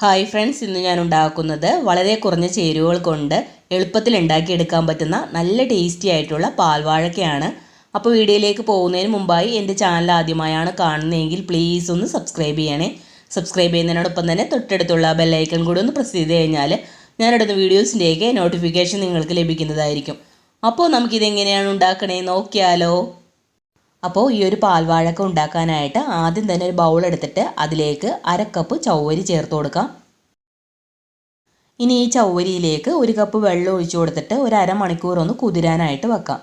Hi friends, ഇന്ന് ഞാൻ ഉണ്ടാക്കുന്നത് വളരെ കുറഞ്ഞ ചേരുവകൾ കൊണ്ട് എളുപ്പത്തിൽ ഉണ്ടാക്കിയെടുക്കാൻ പറ്റുന്ന നല്ല ടേസ്റ്റി ആയിട്ടുള്ള പാൽവാഴക്കയാണ്. അപ്പോൾ വീഡിയോയിലേക്ക് പോകുന്നതിന് മുമ്പായി എൻ്റെ ചാനൽ ആദ്യമായാണ് കാണുന്നതെങ്കിൽ പ്ലീസ് ഒന്ന് സബ്സ്ക്രൈബ് ചെയ്യണേ. സബ്സ്ക്രൈബ് ചെയ്യുന്നതിനോടൊപ്പം തന്നെ തൊട്ടടുത്തുള്ള ബെല്ലൈക്കൺ കൂടി ഒന്ന് പ്രസ് ചെയ്ത് കഴിഞ്ഞാൽ ഞാനിടുന്ന വീഡിയോസിൻ്റെയൊക്കെ നോട്ടിഫിക്കേഷൻ നിങ്ങൾക്ക് ലഭിക്കുന്നതായിരിക്കും. അപ്പോൾ നമുക്കിതെങ്ങനെയാണ് ഉണ്ടാക്കണേ നോക്കിയാലോ. അപ്പോൾ ഈ ഒരു പാൽവാഴക്ക ഉണ്ടാക്കാനായിട്ട് ആദ്യം തന്നെ ഒരു ബൗൾ എടുത്തിട്ട് അതിലേക്ക് 1/2 കപ്പ് ചവ്വരി ചേർത്ത് കൊടുക്കാം. ഇനി ഈ ചവ്വരിയിലേക്ക് 1 കപ്പ് വെള്ളം ഒഴിച്ചു കൊടുത്തിട്ട് ഒരു അരമണിക്കൂർ ഒന്ന് കുതിരാനായിട്ട് വെക്കാം.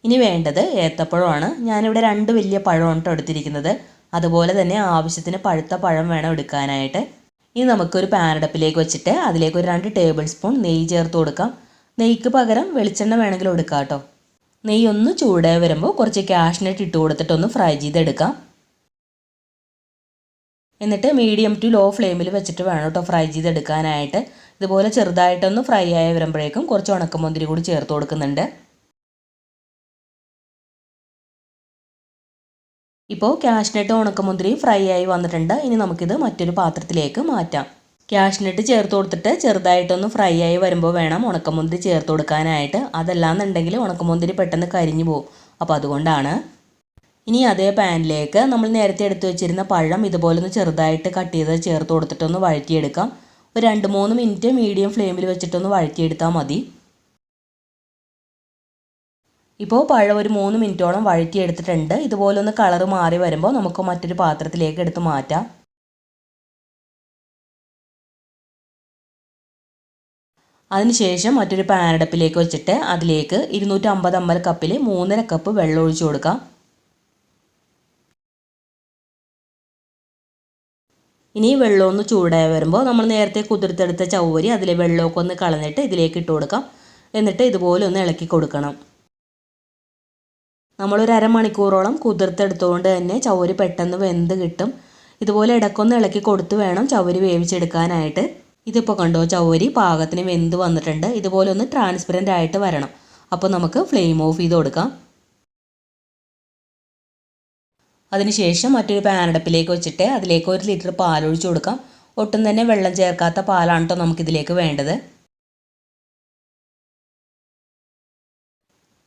ഇനി വേണ്ടത് ഏത്തപ്പഴമാണ്. ഞാനിവിടെ 2 വലിയ പഴമാണ് എടുത്തിരിക്കുന്നത്. അതുപോലെ തന്നെ ആവശ്യത്തിന് പഴുത്ത പഴം വേണം എടുക്കാനായിട്ട്. ഇനി നമുക്കൊരു പാനടപ്പിലേക്ക് വെച്ചിട്ട് അതിലേക്ക് ഒരു 2 ടേബിൾ സ്പൂൺ നെയ്യ് ചേർത്ത് കൊടുക്കാം. നെയ്ക്ക് പകരം വെളിച്ചെണ്ണ വേണമെങ്കിലും എടുക്കാം കേട്ടോ. നെയ്യ് ഒന്ന് ചൂടായി വരുമ്പോൾ കുറച്ച് കാഷ്നട്ട് ഇട്ട് കൊടുത്തിട്ടൊന്ന് ഫ്രൈ ചെയ്തെടുക്കാം. എന്നിട്ട് മീഡിയം ടു ലോ ഫ്ലെയിമിൽ വെച്ചിട്ട് വേണം കേട്ടോ ഫ്രൈ ചെയ്തെടുക്കാനായിട്ട്. ഇതുപോലെ ചെറുതായിട്ടൊന്ന് ഫ്രൈ ആയി വരുമ്പോഴേക്കും കുറച്ച് ഉണക്കമുന്തിരി കൂടി ചേർത്ത് കൊടുക്കുന്നുണ്ട്. ഇപ്പോൾ കാഷ്നട്ട് ഉണക്കമുന്തിരി ഫ്രൈ ആയി വന്നിട്ടുണ്ട്. ഇനി നമുക്കിത് മറ്റൊരു പാത്രത്തിലേക്ക് മാറ്റാം. കാഷ്നട്ട് ചേർത്ത് കൊടുത്തിട്ട് ചെറുതായിട്ടൊന്ന് ഫ്രൈ ആയി വരുമ്പോൾ വേണം ഉണക്കമുന്തിരി ചേർത്ത് കൊടുക്കാനായിട്ട്. അതല്ലാന്നുണ്ടെങ്കിൽ ഉണക്കമുന്തിരി പെട്ടെന്ന് കരിഞ്ഞു പോകും. അപ്പോൾ അതുകൊണ്ടാണ്. ഇനി അതേ പാനിലേക്ക് നമ്മൾ നേരത്തെ എടുത്തു വെച്ചിരുന്ന പഴം ഇതുപോലെ ഒന്ന് ചെറുതായിട്ട് കട്ട് ചെയ്ത് ചേർത്ത് കൊടുത്തിട്ടൊന്ന് വഴറ്റിയെടുക്കാം. ഒരു 2-3 മിനിറ്റ് മീഡിയം ഫ്ലെയിമിൽ വെച്ചിട്ടൊന്ന് വഴറ്റിയെടുത്താൽ മതി. ഇപ്പോൾ പഴം ഒരു 3 മിനിറ്റോളം വഴറ്റിയെടുത്തിട്ടുണ്ട്. ഇതുപോലെ ഒന്ന് കളറ് മാറി വരുമ്പോൾ നമുക്ക് മറ്റൊരു പാത്രത്തിലേക്ക് എടുത്ത് മാറ്റാം. അതിനുശേഷം മറ്റൊരു പാനടപ്പിലേക്ക് വെച്ചിട്ട് അതിലേക്ക് 250 ml കപ്പിൽ 3.5 കപ്പ് വെള്ളം ഒഴിച്ചു കൊടുക്കാം. ഇനി വെള്ളം ഒന്ന് ചൂടായി വരുമ്പോൾ നമ്മൾ നേരത്തെ കുതിർത്തെടുത്ത ചവ്വരി അതിലെ വെള്ളമൊക്കെ ഒന്ന് കളഞ്ഞിട്ട് ഇതിലേക്ക് ഇട്ട് കൊടുക്കാം. എന്നിട്ട് ഇതുപോലെ ഒന്ന് ഇളക്കി കൊടുക്കണം. നമ്മളൊരു അരമണിക്കൂറോളം കുതിർത്തെടുത്തുകൊണ്ട് തന്നെ ചവ്വരി പെട്ടെന്ന് വെന്ത് കിട്ടും. ഇതുപോലെ ഇടയ്ക്കൊന്ന് ഇളക്കി കൊടുത്ത് വേണം ചവ്വരി വേവിച്ചെടുക്കാനായിട്ട്. ഇതിപ്പോൾ കണ്ടോ, ചവ്വരി പാകത്തിന് വെന്ത് വന്നിട്ടുണ്ട്. ഇതുപോലെ ഒന്ന് ട്രാൻസ്പെറൻ്റ് ആയിട്ട് വരണം. അപ്പോൾ നമുക്ക് ഫ്ലെയിം ഓഫ് ചെയ്ത് കൊടുക്കാം. അതിനുശേഷം മറ്റൊരു പാനടപ്പിലേക്ക് വെച്ചിട്ട് അതിലേക്ക് 1 ലിറ്റർ പാലൊഴിച്ച് കൊടുക്കാം. ഒട്ടും തന്നെ വെള്ളം ചേർക്കാത്ത പാലാണ് കേട്ടോ നമുക്കിതിലേക്ക് വേണ്ടത്.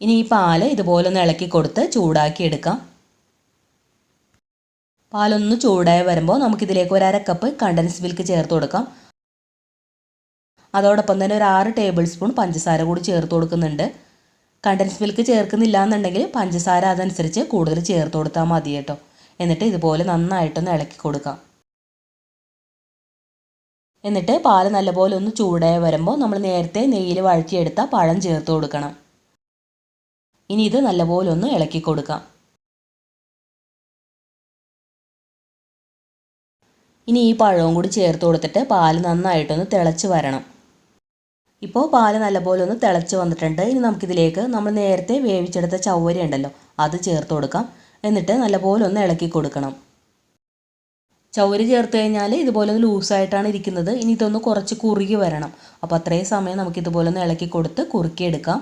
ഇനി ഈ പാല് ഇതുപോലെ ഒന്ന് ഇളക്കി കൊടുത്ത് ചൂടാക്കി എടുക്കാം. പാലൊന്ന് ചൂടായി വരുമ്പോൾ നമുക്കിതിലേക്ക് ഒരു 1/2 കപ്പ് കണ്ടൻസ് മിൽക്ക് ചേർത്ത് കൊടുക്കാം. അതോടൊപ്പം തന്നെ ഒരു 6 ടേബിൾ സ്പൂൺ പഞ്ചസാര കൂടി ചേർത്ത് കൊടുക്കുന്നുണ്ട്. കണ്ടൻസ് മിൽക്ക് ചേർക്കുന്നില്ല എന്നുണ്ടെങ്കിൽ പഞ്ചസാര അതനുസരിച്ച് കൂടുതൽ ചേർത്ത് കൊടുത്താൽ മതി കേട്ടോ. എന്നിട്ട് ഇതുപോലെ നന്നായിട്ടൊന്ന് ഇളക്കി കൊടുക്കാം. എന്നിട്ട് പാല് നല്ലപോലെ ഒന്ന് ചൂടായി വരുമ്പോൾ നമ്മൾ നേരത്തെ നെയ്യിൽ വഴറ്റിയെടുത്ത പഴം ചേർത്ത് കൊടുക്കണം. ഇനി ഇത് നല്ലപോലെ ഒന്ന് ഇളക്കി കൊടുക്കാം. ഇനി ഈ പഴവും കൂടി ചേർത്ത് കൊടുത്തിട്ട് പാല് നന്നായിട്ടൊന്ന് തിളച്ച് വരണം. ഇപ്പോൾ പാല് നല്ലപോലെ ഒന്ന് തിളച്ച് വന്നിട്ടുണ്ട്. ഇനി നമുക്കിതിലേക്ക് നമ്മൾ നേരത്തെ വേവിച്ചെടുത്ത ചവ്വരി ഉണ്ടല്ലോ അത് ചേർത്ത് കൊടുക്കാം. എന്നിട്ട് നല്ലപോലെ ഒന്ന് ഇളക്കി കൊടുക്കണം. ചവ്വരി ചേർത്ത് കഴിഞ്ഞാൽ ഇതുപോലെ ഒന്ന് ലൂസായിട്ടാണ് ഇരിക്കുന്നത്. ഇനി ഇതൊന്ന് കുറച്ച് കുറുകി വരണം. അപ്പോൾ അത്രയും സമയം നമുക്കിതുപോലെ ഒന്ന് ഇളക്കി കൊടുത്ത് കുറുക്കിയെടുക്കാം.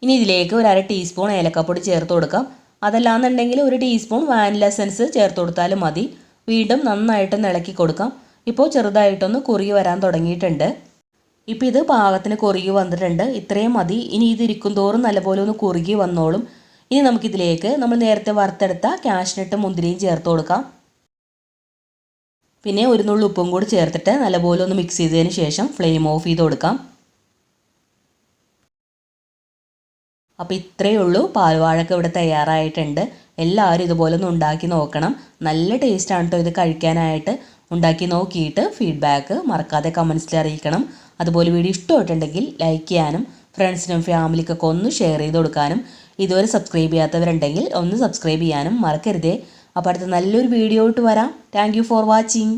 ഇനി ഇതിലേക്ക് ഒരു 1/2 ടീസ്പൂൺ ഏലക്കപ്പൊടി ചേർത്ത് കൊടുക്കാം. അതല്ലാന്നുണ്ടെങ്കിൽ 1 ടീസ്പൂൺ വാനില എസൻസ് ചേർത്ത് കൊടുത്താലും മതി. വീണ്ടും നന്നായിട്ടൊന്ന് ഇളക്കി കൊടുക്കാം. ഇപ്പോൾ ചെറുതായിട്ടൊന്ന് കുറുകി വരാൻ തുടങ്ങിയിട്ടുണ്ട്. ഇപ്പോൾ ഇത് പാകത്തിന് കുറുകി വന്നിട്ടുണ്ട്. ഇത്രയും മതി. ഇനി ഇതിരിക്കും തോറും നല്ലപോലെ ഒന്ന് കുറുകി വന്നോളും. ഇനി നമുക്കിതിലേക്ക് നമ്മൾ നേരത്തെ വറുത്തെടുത്ത കാഷ്നട്ട് മുന്തിരിയും ചേർത്ത് കൊടുക്കാം. പിന്നെ 1 നുള്ളി ഉപ്പും കൂടി ചേർത്തിട്ട് നല്ലപോലെ ഒന്ന് മിക്സ് ചെയ്തതിന് ശേഷം ഫ്ലെയിം ഓഫ് ചെയ്ത് കൊടുക്കാം. അപ്പോൾ ഇത്രയേ ഉള്ളൂ, പാൽവാഴക്ക ഇവിടെ തയ്യാറായിട്ടുണ്ട്. എല്ലാവരും ഇതുപോലെ ഒന്ന് ഉണ്ടാക്കി നോക്കണം. നല്ല ടേസ്റ്റാണ് കേട്ടോ ഇത് കഴിക്കാനായിട്ട്. ഉണ്ടാക്കി നോക്കിയിട്ട് ഫീഡ്ബാക്ക് മറക്കാതെ കമൻസിൽ അറിയിക്കണം. അതുപോലെ വീഡിയോ ഇഷ്ടമായിട്ടുണ്ടെങ്കിൽ ലൈക്ക് ചെയ്യാനും ഫ്രണ്ട്സിനും ഫാമിലിക്കൊക്കെ ഒന്ന് ഷെയർ ചെയ്ത് കൊടുക്കാനും ഇതുവരെ സബ്സ്ക്രൈബ് ചെയ്യാത്തവരുണ്ടെങ്കിൽ ഒന്ന് സബ്സ്ക്രൈബ് ചെയ്യാനും മറക്കരുതേ. അപ്പോൾ അടുത്ത നല്ലൊരു വീഡിയോ ആയിട്ട് വരാം. Thank you for watching.